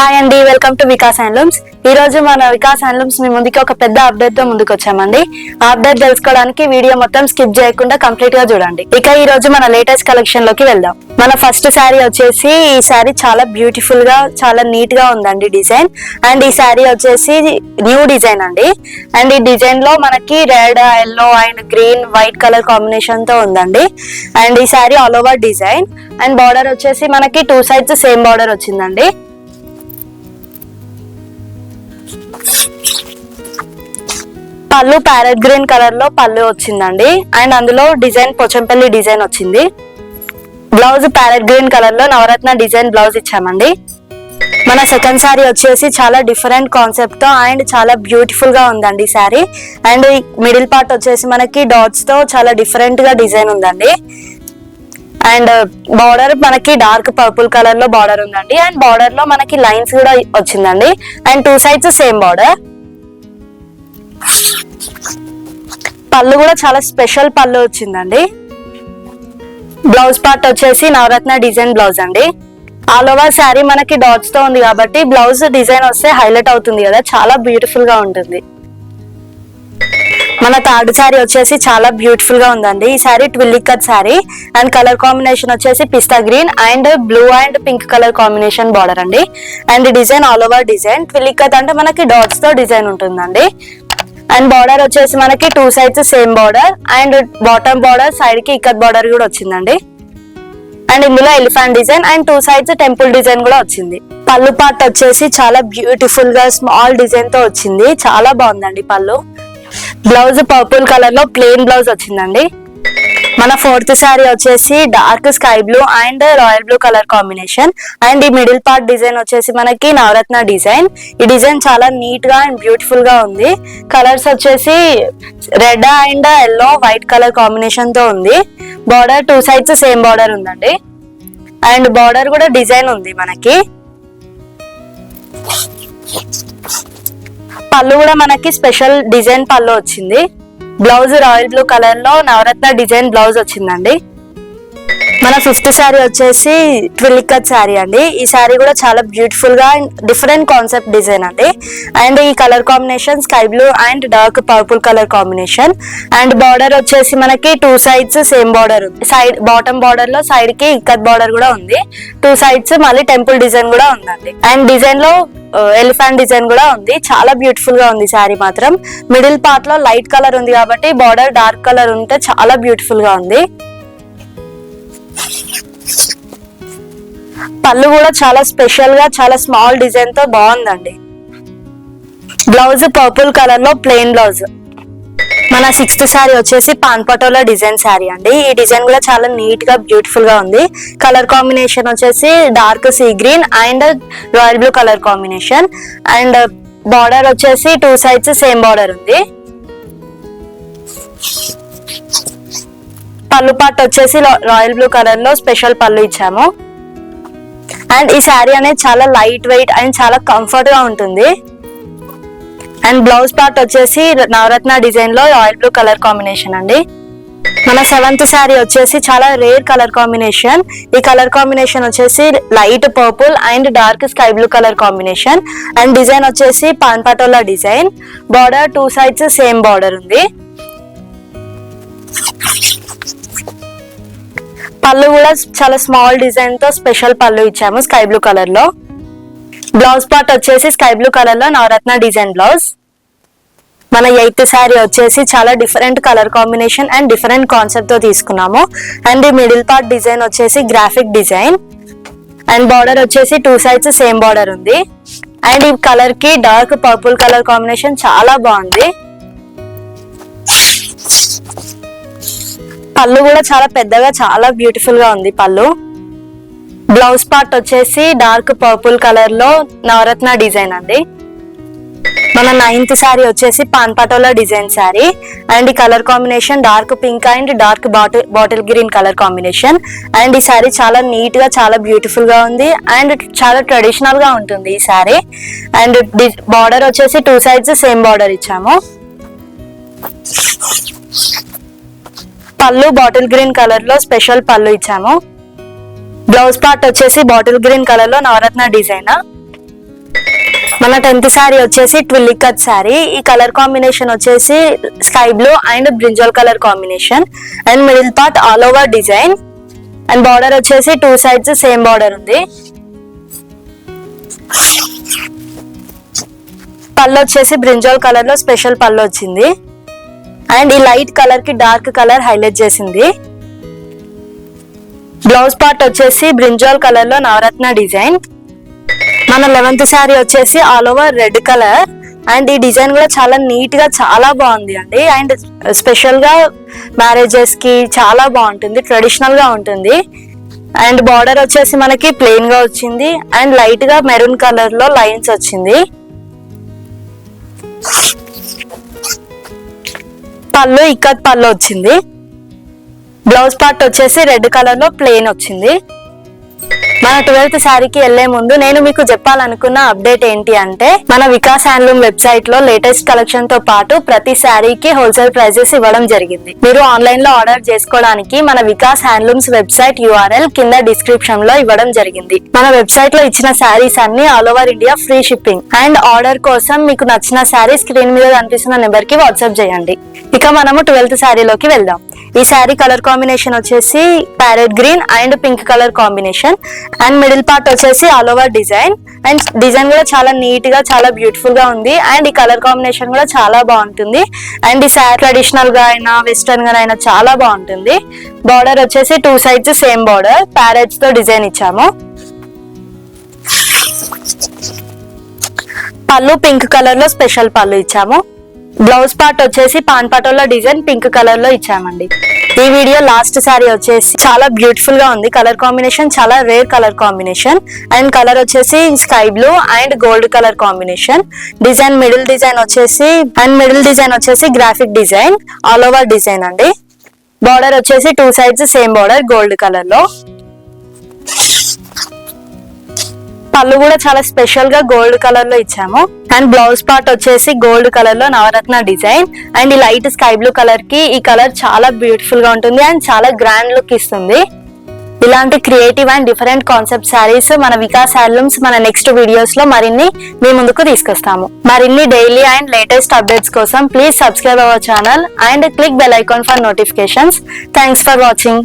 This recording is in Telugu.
హాయ్ అండి, వెల్కమ్ టు వికాస్ హ్యాండ్లూమ్స్. ఈ రోజు మన వికాస్ హ్యాండ్లూమ్స్ మీ ముందుకి ఒక పెద్ద అప్డేట్ తో ముందుకు వచ్చామండి. ఆ అప్డేట్ తెలుసుకోవడానికి వీడియో మొత్తం స్కిప్ చేయకుండా కంప్లీట్ గా చూడండి. ఇక ఈ రోజు మన లేటెస్ట్ కలెక్షన్ లోకి వెళ్దాం. మన ఫస్ట్ శారీ వచ్చేసి ఈ శారీ చాలా బ్యూటిఫుల్ గా చాలా నీట్ గా ఉందండి డిజైన్. అండ్ ఈ శారీ వచ్చేసి న్యూ డిజైన్ అండి. అండ్ ఈ డిజైన్ లో మనకి red, yellow and green, white colour combination తో ఉందండి. అండ్ ఈ sari all over design. And border వచ్చేసి మనకి 2 sides సేమ్ బార్డర్ వచ్చిందండి. పళ్ళు ప్యారెట్ గ్రీన్ కలర్ లో పళ్ళు వచ్చిందండి. అండ్ అందులో డిజైన్ పోచంపల్లి డిజైన్ వచ్చింది. బ్లౌజ్ ప్యారెట్ గ్రీన్ కలర్ లో నవరత్న డిజైన్ బ్లౌజ్ ఇచ్చామండి. మన సెకండ్ శారీ వచ్చేసి చాలా డిఫరెంట్ కాన్సెప్ట్ తో అండ్ చాలా బ్యూటిఫుల్ గా ఉందండి శారీ. అండ్ మిడిల్ పార్ట్ వచ్చేసి మనకి డాట్స్ తో చాలా డిఫరెంట్ గా డిజైన్ ఉందండి. అండ్ బార్డర్ మనకి డార్క్ పర్పుల్ కలర్ లో బార్డర్ ఉందండి. అండ్ బార్డర్ లో మనకి లైన్స్ కూడా వచ్చిందండి. And 2 sides same border. పళ్ళు కూడా చాలా స్పెషల్ పళ్ళు వచ్చిందండి. బ్లౌజ్ పార్ట్ వచ్చేసి నవరత్న డిజైన్ బ్లౌజ్ అండి. ఆల్ ఓవర్ శారీ మనకి డాట్స్ తో ఉంది కాబట్టి బ్లౌజ్ డిజైన్ వస్తే హైలైట్ అవుతుంది కదా, చాలా బ్యూటిఫుల్ గా ఉంటుంది. మన థర్డ్ శారీ వచ్చేసి చాలా బ్యూటిఫుల్ గా ఉందండి. ఈ శారీ ట్విల్లిక్ cut sari. And colour combination వచ్చేసి pista green and blue and pink colour combination border అండి. And design all over design. ట్విల్లిక్ కట్ అంటే మనకి డాట్స్ తో డిజైన్ ఉంటుందండి. అండ్ బార్డర్ వచ్చేసి మనకి 2 sides same border. And bottom border side కి ఇక్కత్ బార్డర్ కూడా వచ్చిందండి. అండ్ ఇందులో elephant design and 2 sides temple design కూడా వచ్చింది. పళ్ళు పార్ట్ వచ్చేసి చాలా బ్యూటిఫుల్ గా స్మాల్ డిజైన్ తో వచ్చింది, చాలా బాగుందండి పళ్ళు. బ్లౌజ్ పర్పుల్ కలర్ లో ప్లెయిన్ బ్లౌజ్ వచ్చిందండి. మన ఫోర్త్ శారీ వచ్చేసి dark sky blue and royal blue colour combination. And ఈ మిడిల్ పార్ట్ డిజైన్ వచ్చేసి మనకి నవరత్న డిజైన్. ఈ డిజైన్ చాలా నీట్ గా అండ్ బ్యూటిఫుల్ గా ఉంది. కలర్స్ వచ్చేసి red and yellow white colour combination తో ఉంది. బార్డర్ 2 sides సేమ్ బార్డర్ ఉందండి. అండ్ బార్డర్ కూడా డిజైన్ ఉంది మనకి. పళ్ళు కూడా మనకి స్పెషల్ డిజైన్ పళ్ళు వచ్చింది. బ్లౌజ్ రాయల్ బ్లూ కలర్ లో నవరత్న డిజైన్ బ్లౌజ్ వచ్చిందండి. మన ఫిఫ్త్ శారీ వచ్చేసి ట్విల్లిక్ కట్ శారీ అండి. ఈ శారీ కూడా చాలా బ్యూటిఫుల్ గా డిఫరెంట్ కాన్సెప్ట్ డిజైన్ అండి. అండ్ ఈ colour combination sky blue and dark purple colour combination. And border వచ్చేసి మనకి 2 sides సేమ్ బార్డర్ ఉంది. సైడ్ బాటమ్ బార్డర్ లో సైడ్ కి ఇక్కత్ బార్డర్ కూడా ఉంది. 2 sides మళ్ళీ టెంపుల్ డిజైన్ కూడా ఉందండి. అండ్ డిజైన్ లో ఎలిఫెంట్ డిజైన్ కూడా ఉంది. చాలా బ్యూటిఫుల్ గా ఉంది శారీ మాత్రం. మిడిల్ పార్ట్ లో లైట్ కలర్ ఉంది కాబట్టి బార్డర్ డార్క్ కలర్ ఉంటే చాలా బ్యూటిఫుల్ గా ఉంది. పళ్ళు కూడా చాలా స్పెషల్ గా చాలా స్మాల్ డిజైన్ తో బాగుందండి. బ్లౌజ్ పర్పుల్ కలర్ లో ప్లెయిన్ బ్లౌజ్. మన సిక్స్త్ శారీ వచ్చేసి పాన్ పటోలా డిజైన్ శారీ అండి. ఈ డిజైన్ కూడా చాలా నీట్ గా బ్యూటిఫుల్ గా ఉంది. కలర్ కాంబినేషన్ వచ్చేసి dark sea green and royal blue colour combination. And border వచ్చేసి 2 sides సేమ్ బార్డర్ ఉంది. పళ్ళు పార్ట్ వచ్చేసి రాయల్ బ్లూ కలర్ లో స్పెషల్ పళ్ళు ఇచ్చాము. అండ్ ఈ శారీ అనేది చాలా లైట్ వెయిట్ అండ్ చాలా కంఫర్ట్ గా ఉంటుంది. అండ్ బ్లౌజ్ పార్ట్ వచ్చేసి నవరత్న డిజైన్ లో రాయల్ బ్లూ కలర్ కాంబినేషన్ అండి. మన సెవెంత్ శారీ వచ్చేసి చాలా రేర్ కలర్ కాంబినేషన్. ఈ కలర్ కాంబినేషన్ వచ్చేసి light purple and dark sky blue colour combination. And design వచ్చేసి paan patola design. Border 2 sides same border ఉంది. పళ్ళు కూడా చాలా స్మాల్ డిజైన్ తో స్పెషల్ పళ్ళు ఇచ్చాము స్కై బ్లూ కలర్ లో. బ్లౌజ్ పార్ట్ వచ్చేసి స్కై బ్లూ కలర్ లో నవరత్న డిజైన్ బ్లౌజ్. మన ఎయిత్ శారీ వచ్చేసి చాలా different colour combination and different concept తో తీసుకున్నాము. అండ్ ఈ మిడిల్ పార్ట్ డిజైన్ వచ్చేసి గ్రాఫిక్ డిజైన్. అండ్ బార్డర్ వచ్చేసి 2 sides సేమ్ బార్డర్ ఉంది. అండ్ ఈ కలర్ కి డార్క్ పర్పుల్ కలర్ కాంబినేషన్ చాలా బాగుంది. పళ్ళు కూడా చాలా పెద్దగా చాలా బ్యూటిఫుల్ గా ఉంది పళ్ళు. బ్లౌజ్ పార్ట్ వచ్చేసి డార్క్ పర్పుల్ కలర్ లో నవరత్న డిజైన్ అండి. మన నైన్త్ శారీ వచ్చేసి పాన్ పటోలా డిజైన్ శారీ. అండ్ ఈ colour combination dark pink and dark bottle green colour combination. And ఈ శారీ చాలా నీట్ గా చాలా బ్యూటిఫుల్ గా ఉంది అండ్ చాలా ట్రెడిషనల్ గా ఉంటుంది ఈ శారీ. అండ్ బార్డర్ వచ్చేసి 2 sides సేమ్ బార్డర్ ఇచ్చాము. పళ్ళు బాటిల్ గ్రీన్ కలర్ లో స్పెషల్ పళ్ళు ఇచ్చాము. బ్లౌజ్ పార్ట్ వచ్చేసి బాటిల్ గ్రీన్ కలర్ లో నవరత్న డిజైన్. మన 10th శారీ వచ్చేసి ట్విల్లిక్ కట్ శారీ. ఈ కలర్ కాంబినేషన్ వచ్చేసి sky blue and brinjal colour combination and middle part all over design and border వచ్చేసి 2 sides సేమ్ బార్డర్ ఉంది. పళ్ళు వచ్చేసి బ్రింజాల్ కలర్ లో స్పెషల్ పళ్ళు వచ్చింది అండ్ ఈ లైట్ కలర్ కి డార్క్ కలర్ హైలైట్ చేసింది. బ్లౌజ్ పార్ట్ వచ్చేసి బ్రింజాల్ కలర్ లో నవరత్న డిజైన్. మన 11th శారీ వచ్చేసి all over red colour and ఈ డిజైన్ కూడా చాలా నీట్ గా చాలా బాగుంది అండి. అండ్ స్పెషల్ గా మ్యారేజెస్ కి చాలా బాగుంటుంది, ట్రెడిషనల్ గా ఉంటుంది. అండ్ బార్డర్ వచ్చేసి మనకి ప్లెయిన్ గా వచ్చింది అండ్ లైట్ గా మెరూన్ కలర్ లో లైన్స్ వచ్చింది. పళ్ళు ఇక్కత్ పళ్ళు వచ్చింది. బ్లౌజ్ పార్ట్ వచ్చేసి రెడ్ కలర్ లో ప్లెయిన్ వచ్చింది. మన 12th శారీకి వెళ్లే ముందు నేను మీకు చెప్పాలనుకున్న అప్డేట్ ఏంటి అంటే మన వికాస్ హ్యాండ్లూమ్ వెబ్సైట్ లో లేటెస్ట్ కలెక్షన్ తో పాటు ప్రతి శారీకి హోల్సేల్ ప్రైజెస్ ఇవ్వడం జరిగింది. మీరు ఆన్లైన్ లో ఆర్డర్ చేసుకోవడానికి మన వికాస్ హ్యాండ్లూమ్స్ వెబ్సైట్ URL కింద డిస్క్రిప్షన్ లో ఇవ్వడం జరిగింది. మన వెబ్సైట్ లో ఇచ్చిన శారీస్ అన్ని all over India free shipping. And order కోసం మీకు నచ్చిన శారీ స్క్రీన్ మీద కనిపిస్తున్న నెంబర్ కి వాట్సాప్ చేయండి. ఇక మనము 12th శారీలోకి వెళ్దాం. ఈ శారీ కలర్ కాంబినేషన్ వచ్చేసి parrot green and pink colour combination and middle part వచ్చేసి all over design and design కూడా చాలా నీట్ గా చాలా బ్యూటిఫుల్ గా ఉంది. అండ్ ఈ కలర్ కాంబినేషన్ కూడా చాలా బాగుంటుంది. అండ్ ఈ శారీ ట్రెడిషనల్ గా అయినా వెస్టర్న్ గా అయినా చాలా బాగుంటుంది. బార్డర్ వచ్చేసి 2 sides సేమ్ బార్డర్ ప్యారెట్స్ తో డిజైన్ ఇచ్చాము. పళ్ళు పింక్ కలర్ లో స్పెషల్ పళ్ళు ఇచ్చాము. బ్లౌజ్ పార్ట్ వచ్చేసి paan patola design pink colour లో ఇచ్చామండి. ఈ వీడియో లాస్ట్ శారీ వచ్చేసి చాలా బ్యూటిఫుల్ గా ఉంది. కలర్ కాంబినేషన్ చాలా rare colour combination and colour వచ్చేసి sky blue and gold colour combination. Design middle design వచ్చేసి graphic design all over design అండి. బార్డర్ వచ్చేసి 2 sides same border gold colour లో. పళ్ళు కూడా చాలా స్పెషల్ గా గోల్డ్ కలర్ లో ఇచ్చాము. అండ్ బ్లౌజ్ పార్ట్ వచ్చేసి గోల్డ్ కలర్ లో నవరత్న డిజైన్ అండ్ ఈ లైట్ స్కై బ్లూ కలర్ కి ఈ కలర్ చాలా బ్యూటిఫుల్ గా ఉంటుంది అండ్ చాలా గ్రాండ్ లుక్ ఇస్తుంది. ఇలాంటి creative and different concept saris మన వికాస్ హ్యాండ్లూమ్స్ మన నెక్స్ట్ వీడియోస్ లో మరిన్ని మీ ముందుకు తీసుకొస్తాము. మరిన్ని డైలీ అండ్ లేటెస్ట్ అప్డేట్స్ కోసం please subscribe our channel and click bell icon for notifications. Thanks for watching.